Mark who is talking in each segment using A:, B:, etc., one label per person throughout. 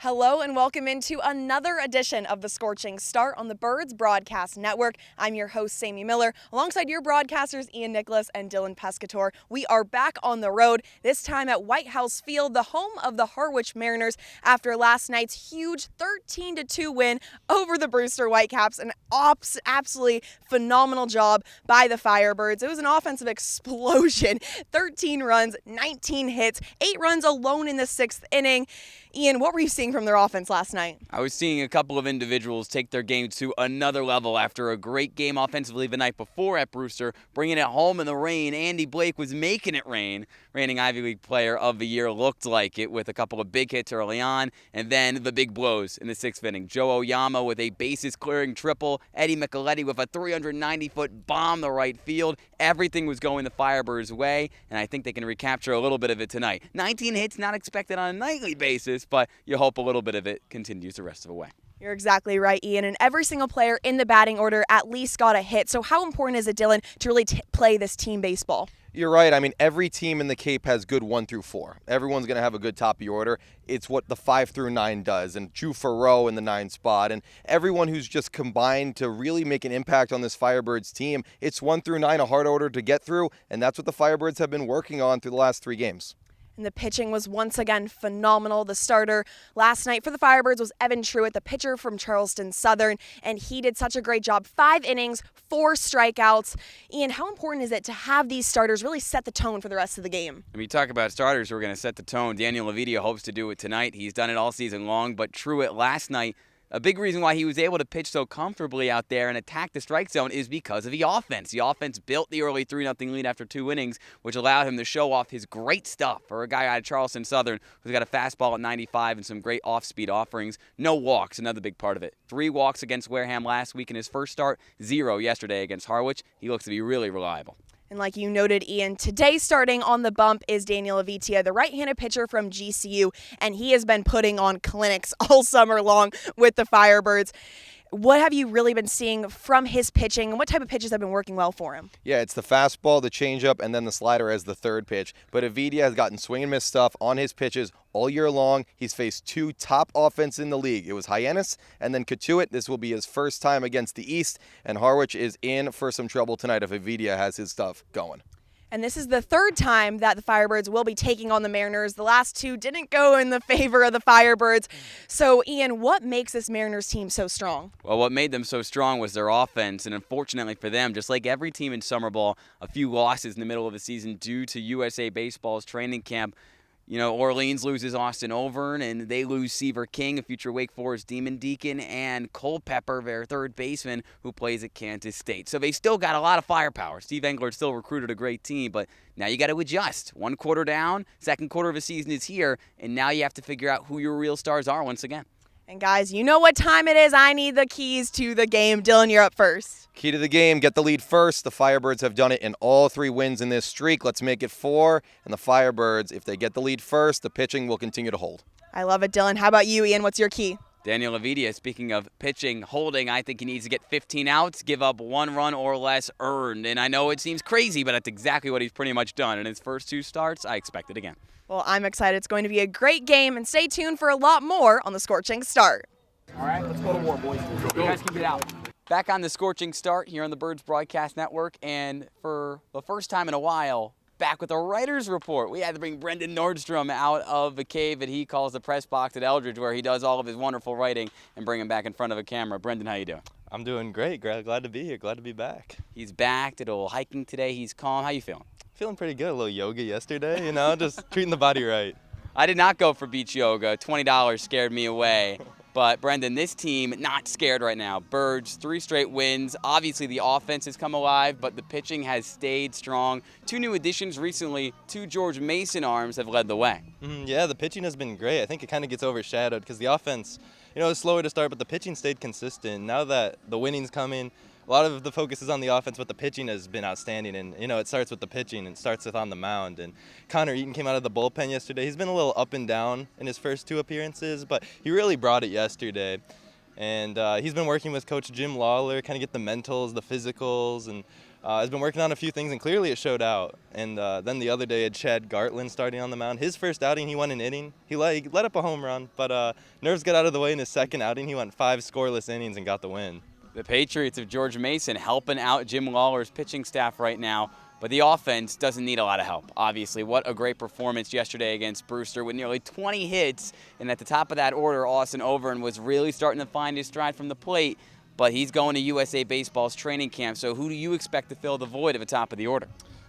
A: Hello and welcome into another edition of the Scorching Start on the Birds Broadcast Network. I'm your host, Sammy Miller, alongside your broadcasters, Ian Nicholas and Dylan Pescatore. We are back on the road, this time at White House Field, the home of the Harwich Mariners, after last night's huge 13-2 win over the Brewster Whitecaps. An absolutely phenomenal job by the Firebirds. It was an offensive explosion. 13 runs, 19 hits, 8 runs alone in the 6th inning. Ian, what were you seeing from their offense last night?
B: I was seeing a couple of individuals take their game to another level after a great game offensively the night before at Brewster, bringing it home in the rain. Andy Blake was making it rain. Reigning Ivy League Player of the Year looked like it with a couple of big hits early on, and then the big blows in the 6th inning. Joe Oyama with a bases-clearing triple, Eddie Micheletti with a 390-foot bomb to right field. Everything was going the Firebirds' way, and I think they can recapture a little bit of it tonight. 19 hits not expected on a nightly basis, but you hope a little bit of it continues the rest of the way.
A: You're exactly right, Ian, and every single player in the batting order at least got a hit. So how important is it, Dylan, to really play this team baseball?
C: You're right. I mean, every team in the Cape has good 1 through 4. Everyone's going to have a good top of your order. It's what the 5 through 9 does, and Drew Farrow in the 9 spot, and everyone who's just combined to really make an impact on this Firebirds team. It's 1 through 9, a hard order to get through, and that's what the Firebirds have been working on through the last 3 games.
A: And the pitching was once again phenomenal. The starter last night for the Firebirds was Evan Truitt, the pitcher from Charleston Southern, and he did such a great job. 5 innings, 4 strikeouts. Ian, how important is it to have these starters really set the tone for the rest of the game?
B: When you talk about starters who are going to set the tone, Daniel Levidia hopes to do it tonight. He's done it all season long, but Truitt last night, a big reason why he was able to pitch so comfortably out there and attack the strike zone is because of the offense. The offense built the early 3-0 lead after 2 innings, which allowed him to show off his great stuff for a guy out of Charleston Southern who's got a fastball at 95 and some great off-speed offerings. No walks, another big part of it. 3 walks against Wareham last week in his first start, 0 yesterday against Harwich. He looks to be really reliable.
A: And like you noted, Ian, today starting on the bump is Daniel Levidia, the right-handed pitcher from GCU, and he has been putting on clinics all summer long with the Firebirds. What have you really been seeing from his pitching, and what type of pitches have been working well for him?
C: Yeah, it's the fastball, the changeup, and then the slider as the third pitch. But Avidia has gotten swing and miss stuff on his pitches all year long. He's faced 2 top offense in the league. It was Hyannis and then Katuitt. This will be his first time against the East, and Harwich is in for some trouble tonight if Avidia has his stuff going.
A: And this is the 3rd time that the Firebirds will be taking on the Mariners. The last 2 didn't go in the favor of the Firebirds. So, Ian, what makes this Mariners team so strong?
B: Well, what made them so strong was their offense, and unfortunately for them, just like every team in summer ball, a few losses in the middle of the season due to USA Baseball's training camp. You know, Orleans loses Austin Overn, and they lose Seaver King, a future Wake Forest Demon Deacon, and Culpepper, their third baseman, who plays at Kansas State. So they still got a lot of firepower. Steve Engler still recruited a great team, but now you got to adjust. 1 quarter down, 2nd quarter of the season is here, and now you have to figure out who your real stars are once again.
A: And guys, you know what time it is. I need the keys to the game. Dylan, you're up first.
C: Key to the game, get the lead first. The Firebirds have done it in all 3 wins in this streak. Let's make it 4. And the Firebirds, if they get the lead first, the pitching will continue to hold.
A: I love it, Dylan. How about you, Ian? What's your key?
B: Daniel Levidia, speaking of pitching, holding, I think he needs to get 15 outs, give up 1 run or less earned. And I know it seems crazy, but that's exactly what he's pretty much done. In his first 2 starts, I expect it again.
A: Well, I'm excited. It's going to be a great game, and stay tuned for a lot more on the Scorching Start.
D: All right, let's go to war, boys.
B: You guys can get out. Back on the Scorching Start here on the Birds Broadcast Network, and for the first time in a while, back with a writer's report. We had to bring Brendan Nordstrom out of the cave that he calls the press box at Eldridge, where he does all of his wonderful writing, and bring him back in front of a camera. Brendan, how you doing?
E: I'm doing great. Glad to be here. Glad to be back.
B: He's back. Did a little hiking today. He's calm. How you feeling?
E: Feeling pretty good. A little yoga yesterday, just treating the body right.
B: I did not go for beach yoga. $20 scared me away. But, Brendan, this team not scared right now. Birds, 3 straight wins. Obviously, the offense has come alive, but the pitching has stayed strong. 2 new additions recently. 2 George Mason arms have led the way.
E: Yeah, the pitching has been great. I think it kind of gets overshadowed because the offense, is slower to start, but the pitching stayed consistent. Now that the winning's coming, a lot of the focus is on the offense, but the pitching has been outstanding. And, it starts with the pitching and starts with on the mound. And Connor Eaton came out of the bullpen yesterday. He's been a little up and down in his first 2 appearances, but he really brought it yesterday. And he's been working with Coach Jim Lawler, kind of get the mentals, the physicals, and has been working on a few things, and clearly it showed out. And then the other day, had Chad Gartland starting on the mound. His first outing, he won an inning. He let up a home run, but nerves got out of the way in his second outing. He went 5 scoreless innings and got the win.
B: The Patriots of George Mason helping out Jim Lawler's pitching staff right now, but the offense doesn't need a lot of help. Obviously, what a great performance yesterday against Brewster with nearly 20 hits, and at the top of that order, Austin Overn was really starting to find his stride from the plate, but he's going to USA Baseball's training camp, so who do you expect to fill the void at the top of the order?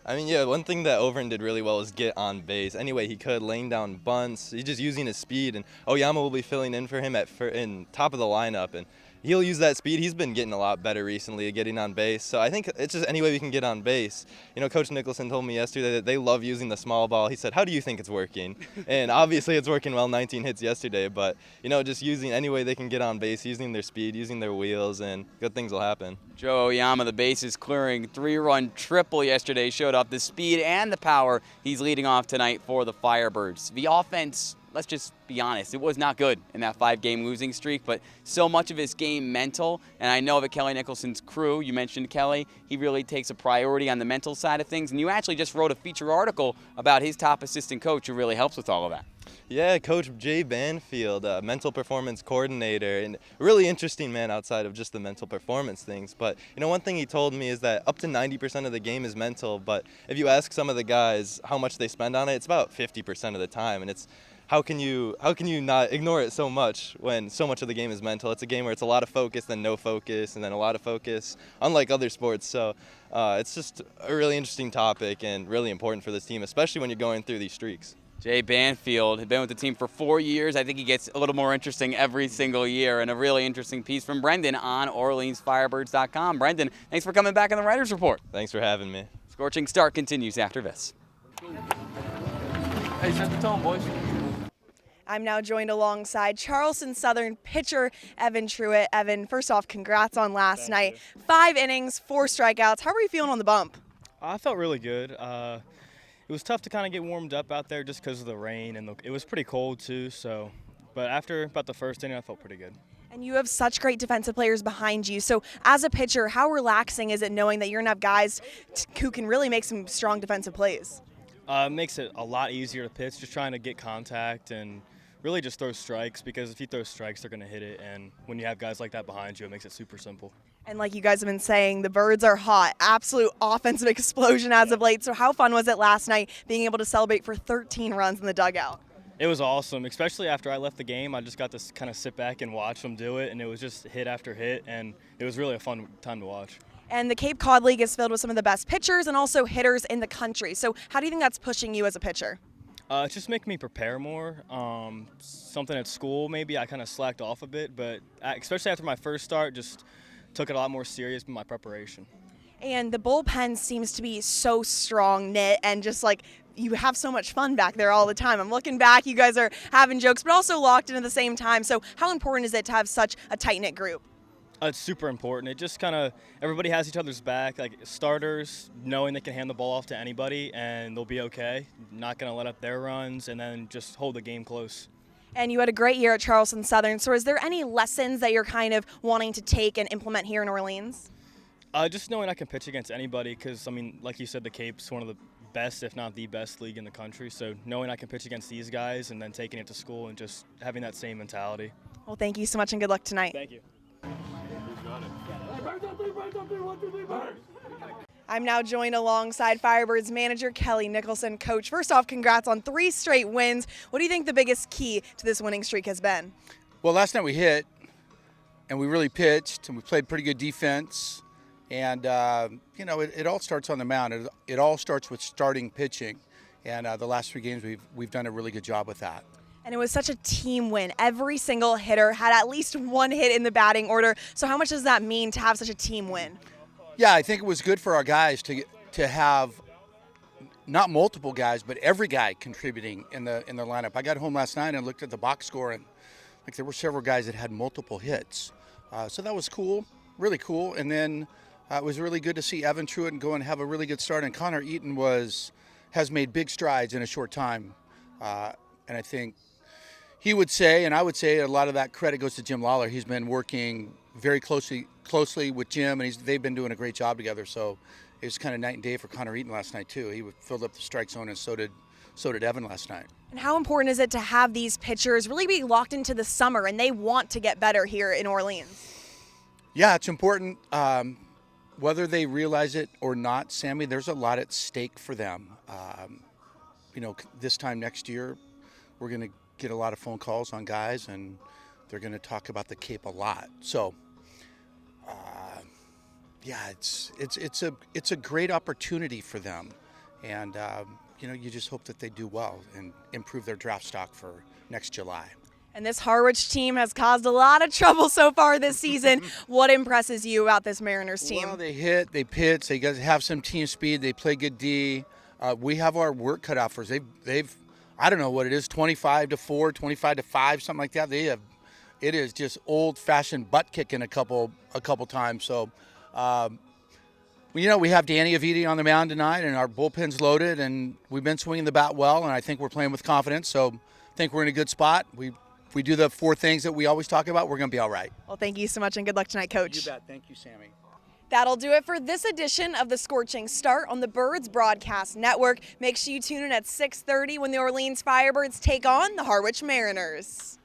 E: I mean, yeah, one thing that Overn did really well was get on base. Any way he could, laying down bunts. He's just using his speed, and Oyama will be filling in for him in top of the lineup, and he'll use that speed. He's been getting a lot better recently at getting on base. So I think it's just any way we can get on base. You know, Coach Nicholson told me yesterday that they love using the small ball. He said, how do you think it's working? And obviously it's working well, 19 hits yesterday. But, you know, just using any way they can get on base, using their speed, using their wheels, and good things will happen.
B: Joe Oyama, the bases clearing 3-run triple yesterday, showed off the speed and the power. He's leading off tonight for the Firebirds. The offense, let's just be honest, it was not good in that 5-game losing streak, but so much of his game mental, and I know that Kelly Nicholson's crew, you mentioned Kelly, he really takes a priority on the mental side of things, and you actually just wrote a feature article about his top assistant coach who really helps with all of that.
E: Yeah, Coach Jay Banfield, mental performance coordinator, and really interesting man outside of just the mental performance things. But, you know, one thing he told me is that up to 90% of the game is mental, but if you ask some of the guys how much they spend on it, it's about 50% of the time, and it's how can you not ignore it so much when so much of the game is mental? It's a game where it's a lot of focus, then no focus, and then a lot of focus, unlike other sports. So it's just a really interesting topic and really important for this team, especially when you're going through these streaks.
B: Jay Banfield had been with the team for 4 years. I think he gets a little more interesting every single year, and a really interesting piece from Brendan on OrleansFirebirds.com. Brendan, thanks for coming back on the Writers Report.
E: Thanks for having me.
B: Scorching Start continues after this.
D: Hey, set the tone, boys.
A: I'm now joined alongside Charleston Southern pitcher Evan Truitt. Evan, first off, congrats on last night. 5 innings, 4 strikeouts. How are you feeling on the bump?
F: I felt really good. It was tough to kind of get warmed up out there just because of the rain, and it was pretty cold too. But after about the first inning, I felt pretty good.
A: And you have such great defensive players behind you. So as a pitcher, how relaxing is it knowing that you're going to have guys who can really make some strong defensive plays?
F: It makes it a lot easier to pitch, just trying to get contact and really just throw strikes, because if you throw strikes, they're going to hit it. And when you have guys like that behind you, it makes it super simple.
A: And like you guys have been saying, the Birds are hot. Absolute offensive explosion as of late. So how fun was it last night being able to celebrate for 13 runs in the dugout?
F: It was awesome, especially after I left the game. I just got to kind of sit back and watch them do it, and it was just hit after hit, and it was really a fun time to watch.
A: And the Cape Cod League is filled with some of the best pitchers and also hitters in the country. So how do you think that's pushing you as a pitcher?
F: It's just making me prepare more. Something at school, maybe I kind of slacked off a bit, but especially after my first start, just took it a lot more serious in my preparation.
A: And the bullpen seems to be so strong knit, and just like you have so much fun back there all the time. I'm looking back, you guys are having jokes, but also locked in at the same time. So how important is it to have such a tight-knit group?
F: It's super important. It just kind of, everybody has each other's back. Like starters, knowing they can hand the ball off to anybody and they'll be okay. Not going to let up their runs, and then just hold the game close.
A: And you had a great year at Charleston Southern. So is there any lessons that you're kind of wanting to take and implement here in Orleans?
F: Just knowing I can pitch against anybody, because, I mean, like you said, the Cape's one of the best, if not the best league in the country. So knowing I can pitch against these guys and then taking it to school and just having that same mentality.
A: Well, thank you so much and good luck tonight.
F: Thank you.
A: I'm now joined alongside Firebirds manager Kelly Nicholson. Coach, first off, congrats on 3 straight wins. What do you think the biggest key to this winning streak has been?
G: Well, last night we hit, and we really pitched, and we played pretty good defense. And, it all starts on the mound. It all starts with starting pitching. And the last 3 games, we've done a really good job with that.
A: And it was such a team win. Every single hitter had at least 1 hit in the batting order. So how much does that mean to have such a team win?
G: Yeah, I think it was good for our guys to have not multiple guys, but every guy contributing in the lineup. I got home last night and looked at the box score, and there were several guys that had multiple hits. So that was cool, really cool. And then it was really good to see Evan Truitt go and have a really good start. And Connor Eaton has made big strides in a short time. And I think he would say, and I would say, a lot of that credit goes to Jim Lawler. He's been working very closely with Jim, and they've been doing a great job together. So it was kind of night and day for Connor Eaton last night too. He filled up the strike zone, and so did Evan last night.
A: And how important is it to have these pitchers really be locked into the summer and they want to get better here in Orleans?
G: Yeah, it's important. Whether they realize it or not, Sammy, there's a lot at stake for them. This time next year, we're going to get a lot of phone calls on guys, and they're going to talk about the Cape a lot. So, it's a great opportunity for them, and you just hope that they do well and improve their draft stock for next July.
A: And this Harwich team has caused a lot of trouble so far this season. What impresses you about this Mariners team?
G: Well, they hit, they pitch, they have some team speed, they play good D. We have our work cut out for us. They've I don't know what it is, 25-4, 25-5, something like that. It is just old-fashioned butt kicking a couple times. So, we have Danny Aviti on the mound tonight, and our bullpen's loaded, and we've been swinging the bat well, and I think we're playing with confidence. So, I think we're in a good spot. If we do the 4 things that we always talk about, we're going to be all right.
A: Well, thank you so much, and good luck tonight, Coach.
G: You bet. Thank you, Sammy.
A: That'll do it for this edition of the Scorching Start on the Birds Broadcast Network. Make sure you tune in at 6:30 when the Orleans Firebirds take on the Harwich Mariners.